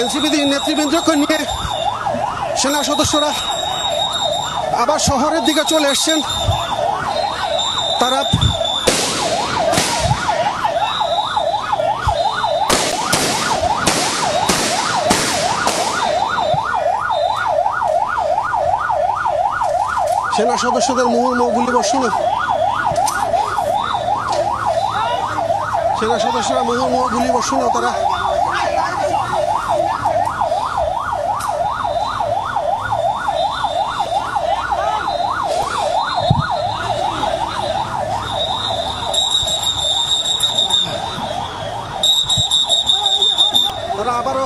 NCP নেতৃবৃন্দকে নিয়ে সেনা সদস্যরা আবার শহরের দিকে চলে এসছেন। তারা সেনা সদস্যদের মুহুর্মুহ গুলিবর্ষণে সেনা সদস্যরা মুহুর্মুহ গুলিবর্ষণে তারা আবারও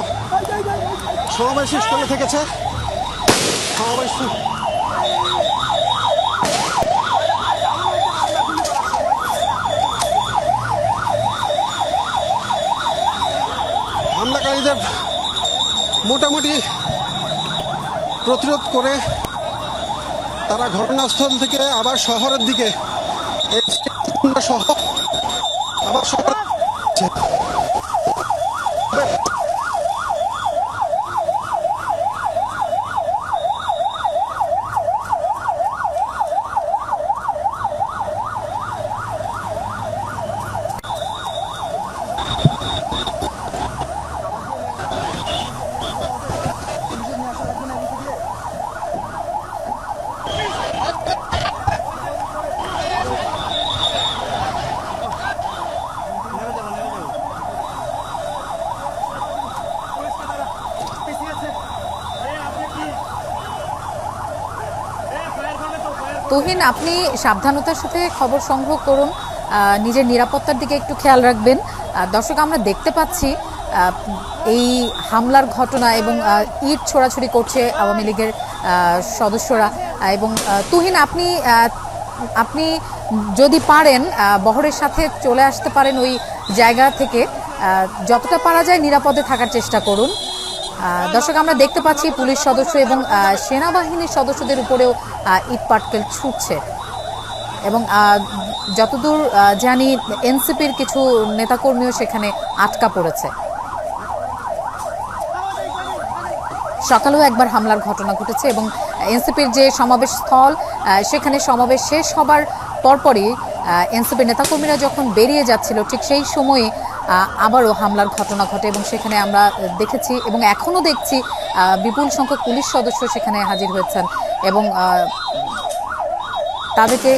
সমাবেশ স্থলে থেকেছে। সমাবেশ হামলাকারীদের মোটামুটি প্রতিরোধ করে তারা ঘটনাস্থল থেকে আবার শহরের দিকে সহ আবার শহর তুহিন, আপনি সাবধানতার সাথে খবর সংগ্রহ করুন, নিজের নিরাপত্তার দিকে একটু খেয়াল রাখবেন। দর্শক, আমরা দেখতে পাচ্ছি এই হামলার ঘটনা এবং ইট ছোড়াছুড়ি করছে আওয়ামী লীগের সদস্যরা। এবং তুহিন, আপনি যদি পারেন বহরের সাথে চলে আসতে পারেন ওই জায়গা থেকে, যতটা পারা যায় নিরাপদে থাকার চেষ্টা করুন। দর্শক, আমরা দেখতে পাচ্ছি পুলিশ সদস্য এবং সেনাবাহিনীর সদস্যদের উপরেও ইট পাটকেল ছুটছে এবং যতদূর জানি এনসিপির কিছু নেতাকর্মীও সেখানে আটকা পড়েছে। সকালেও একবার হামলার ঘটনা ঘটেছে এবং এনসিপির যে সমাবেশ স্থল, সেখানে সমাবেশ শেষ হবার পরপরই এনসিপির নেতাকর্মীরা যখন বেরিয়ে যাচ্ছিল, ঠিক সেই সময়ে আবারও হামলার ঘটনা ঘটে এবং সেখানে আমরা দেখেছি এবং এখনও দেখছি বিপুল সংখ্যক পুলিশ সদস্য সেখানে হাজির হয়েছেন এবং তাদেরকে